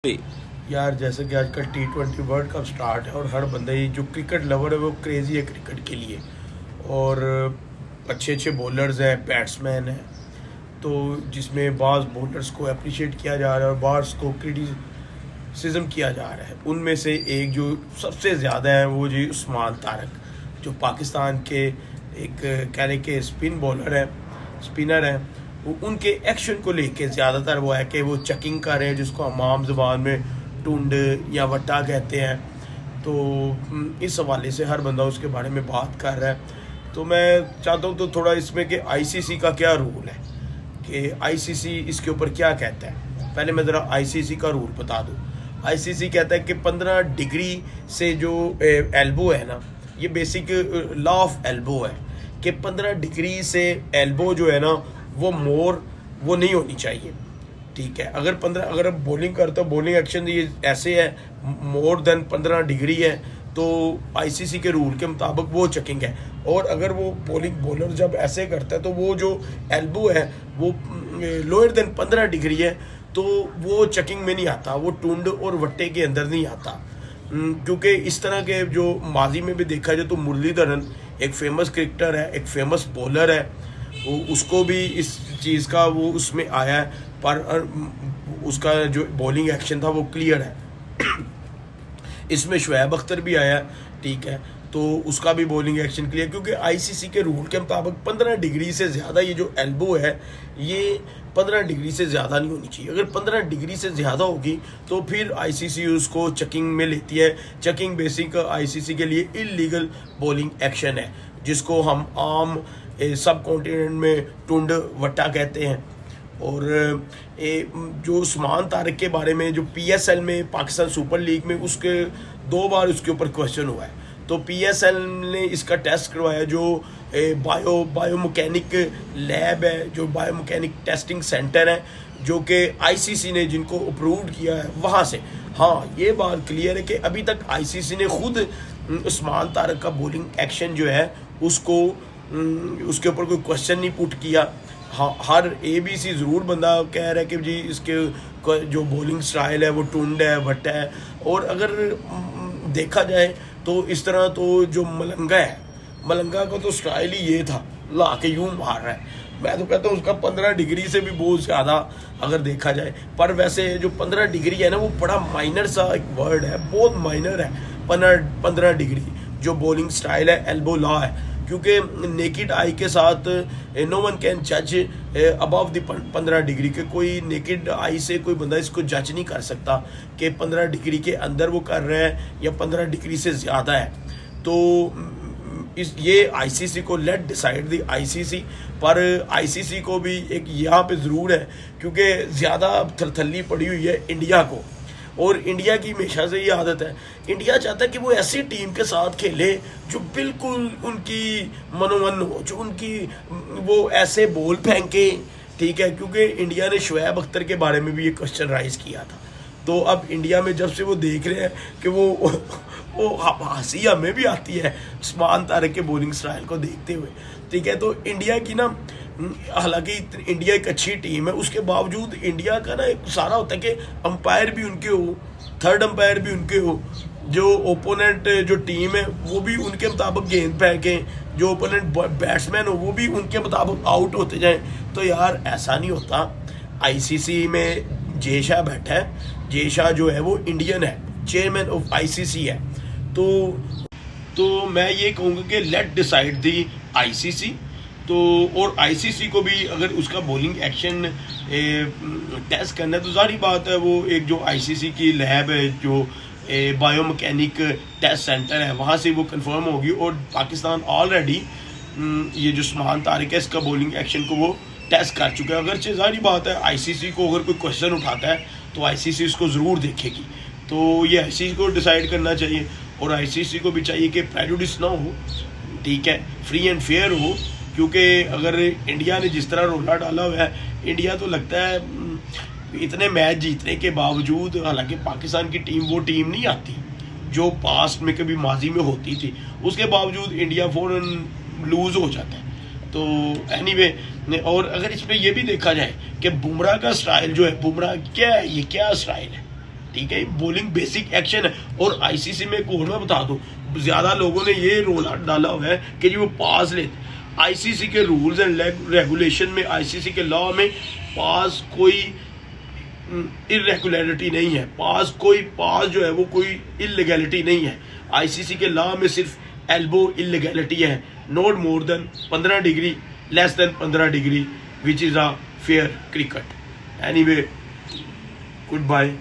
यार जैसे कि आजकल T20 वर्ल्ड कप स्टार्ट है और हर बंदा ही जो क्रिकेट लवर है वो क्रेजी है क्रिकेट के लिए। और अच्छे अच्छे बॉलर्स हैं, बैट्समैन हैं, तो जिसमें बाज़ बॉलर्स को अप्रिशिएट किया जा रहा है और बाज़ को क्रिटिसिज्म किया जा रहा है। उनमें से एक जो सबसे ज़्यादा है वो जी उस्मान तारक, जो पाकिस्तान के एक कहने के स्पिनर हैं। वो उनके एक्शन को लेके ज़्यादातर वो है कि वो चेकिंग कर रहे हैं, जिसको हम आम ज़बान में टुंड या वट्टा कहते हैं। तो इस हवाले से हर बंदा उसके बारे में बात कर रहा है। तो मैं चाहता हूँ तो थोड़ा इसमें कि आईसीसी का क्या रूल है, कि आईसीसी इसके ऊपर क्या कहता है। पहले मैं ज़रा आईसीसी का रूल बता दूँ। आईसीसी कहता है कि 15 डिग्री से जो एल्बो है ना, ये बेसिक लॉ ऑफ एल्बो है कि 15 डिग्री से एल्बो जो है ना वो नहीं होनी चाहिए। ठीक है, अगर आप बॉलिंग करते हो, बॉलिंग एक्शन ये ऐसे है, मोर देन 15 डिग्री है तो आईसीसी के रूल के मुताबिक वो चेकिंग है। और अगर वो बॉलर जब ऐसे करता है तो वो जो एल्बो है वो लोअर देन 15 डिग्री है तो वो चेकिंग में नहीं आता, वो टुंड और वट्टे के अंदर नहीं आता। क्योंकि इस तरह के जो माजी में भी देखा जाए तो मुरलीधरन एक फेमस क्रिकेटर है, एक फेमस बॉलर है, उसको भी इस चीज़ का वो उसमें आया है, पर उसका जो बॉलिंग एक्शन था वो क्लियर है। इसमें शुएब अख्तर भी आया, ठीक है, तो उसका भी बॉलिंग एक्शन क्लियर, क्योंकि आईसीसी के रूल के मुताबिक 15 डिग्री से ज़्यादा ये जो एल्बो है ये 15 डिग्री से ज़्यादा नहीं होनी चाहिए। अगर 15 डिग्री से ज़्यादा होगी तो फिर आईसीसी उसको चेकिंग में लेती है। चेकिंग बेसिक आईसीसी के लिए इलीगल बॉलिंग एक्शन है, जिसको हम आम सब कॉन्टिनेंट में टुंड वट्टा कहते हैं। और जो उस्मान तारक के बारे में जो पीएसएल में, पाकिस्तान सुपर लीग में, उसके 2 बार उसके ऊपर क्वेश्चन हुआ है। तो पीएसएल ने इसका टेस्ट करवाया, जो बायोमैकेनिक लैब है, जो बायोमैकेनिक टेस्टिंग सेंटर है, जो कि आईसीसी ने जिनको अप्रूव किया है वहाँ से। हाँ, ये बात क्लियर है कि अभी तक आईसीसी ने खुद उस्मान तारक का बॉलिंग एक्शन जो है उसके ऊपर कोई क्वेश्चन नहीं पुट किया। हाँ, हर एबीसी ज़रूर बंदा कह रहा है कि जी इसके जो बॉलिंग स्टाइल है वो टुंड है, वट्टा है। और अगर देखा जाए तो इस तरह तो जो मलंगा का तो स्टाइल ही ये था, ला के यूं मार रहा है। मैं तो कहता हूँ उसका 15 डिग्री से भी बहुत ज़्यादा अगर देखा जाए। पर वैसे जो 15 डिग्री है ना वो बड़ा माइनर सा एक वर्ड है, बहुत माइनर है 15 डिग्री जो बॉलिंग स्टाइल है, एल्बो लॉ है। क्योंकि नेकेड आई के साथ नो वन कैन जज अबव द 15 डिग्री के, कोई नेकेड आई से कोई बंदा इसको जज नहीं कर सकता कि 15 डिग्री के अंदर वो कर रहे हैं या 15 डिग्री से ज़्यादा है। तो ये आईसीसी को लेट डिसाइड दी आईसीसी। पर आईसीसी को भी एक यहाँ पे ज़रूर है, क्योंकि ज़्यादा थरथल्ली पड़ी हुई है इंडिया को, और इंडिया की हमेशा से ये आदत है, इंडिया चाहता है कि वो ऐसी टीम के साथ खेले जो बिल्कुल उनकी मनोमन हो, जो उनकी वो ऐसे बॉल फेंके, ठीक है। क्योंकि इंडिया ने शुएब अख्तर के बारे में भी ये क्वेश्चन राइज किया था। तो अब इंडिया में जब से वो देख रहे हैं कि वो हंसी हमें भी आती है उस्मान तारक के बॉलिंग स्टाइल को देखते हुए, ठीक है। तो इंडिया की ना, हालांकि इंडिया एक अच्छी टीम है, उसके बावजूद इंडिया का ना एक सारा होता है कि अंपायर भी उनके हो, थर्ड अंपायर भी उनके हो, जो ओपोनेंट जो टीम है वो भी उनके मुताबिक गेंद फेंकें, जो ओपोनेंट बैट्समैन हो वो भी उनके मुताबिक आउट होते जाएं। तो यार ऐसा नहीं होता। आईसीसी में जे शाह बैठा है, जे शाह जो है वो इंडियन है, चेयरमैन ऑफ आईसीसी है। तो मैं ये कहूँगा कि लेट डिसाइड दी आईसीसी। तो और आईसीसी को भी अगर उसका बॉलिंग एक्शन टेस्ट करना है तो जारी बात है वो एक जो आईसीसी की लैब है, जो बायोमैकेनिक टेस्ट सेंटर है, वहाँ से वो कंफर्म होगी। और पाकिस्तान ऑलरेडी ये जो उस्मान तारक है इसका बॉलिंग एक्शन को वो टेस्ट कर चुका है। अगर जारी बात है आईसीसी को अगर कोई क्वेश्चन उठाता है तो आईसीसी इसको ज़रूर देखेगी। तो ये आईसीसी को डिसाइड करना चाहिए, और आईसीसी को भी चाहिए कि प्रेजुडिस ना हो, ठीक है, फ्री एंड फेयर हो। क्योंकि अगर इंडिया ने जिस तरह रोला डाला हुआ है, इंडिया तो लगता है इतने मैच जीतने के बावजूद, हालांकि पाकिस्तान की टीम वो टीम नहीं आती जो पास्ट में कभी माजी में होती थी, उसके बावजूद इंडिया फ़ौरन लूज़ हो जाता है। तो एनीवे, और अगर इसमें यह भी देखा जाए कि बुमराह का स्टाइल जो है, बुमराह क्या है, ये क्या स्टाइल है, ठीक है, बॉलिंग बेसिक एक्शन है। और आईसीसी में एक और मैं बता दूं, ज्यादा लोगों ने ये रोल डाला हुआ है कि जी वो पास लेते। आईसीसी के रूल्स एंड रेगुलेशन में, आईसीसी के लॉ में पास कोई इरेगुलरिटी नहीं है। पास जो है वो कोई इलीगैलिटी नहीं है। आईसीसी के लॉ में सिर्फ एल्बो इलीगैलिटी है, not more than 15 degree, less than 15 degree, which is a fair cricket. Anyway, good bye.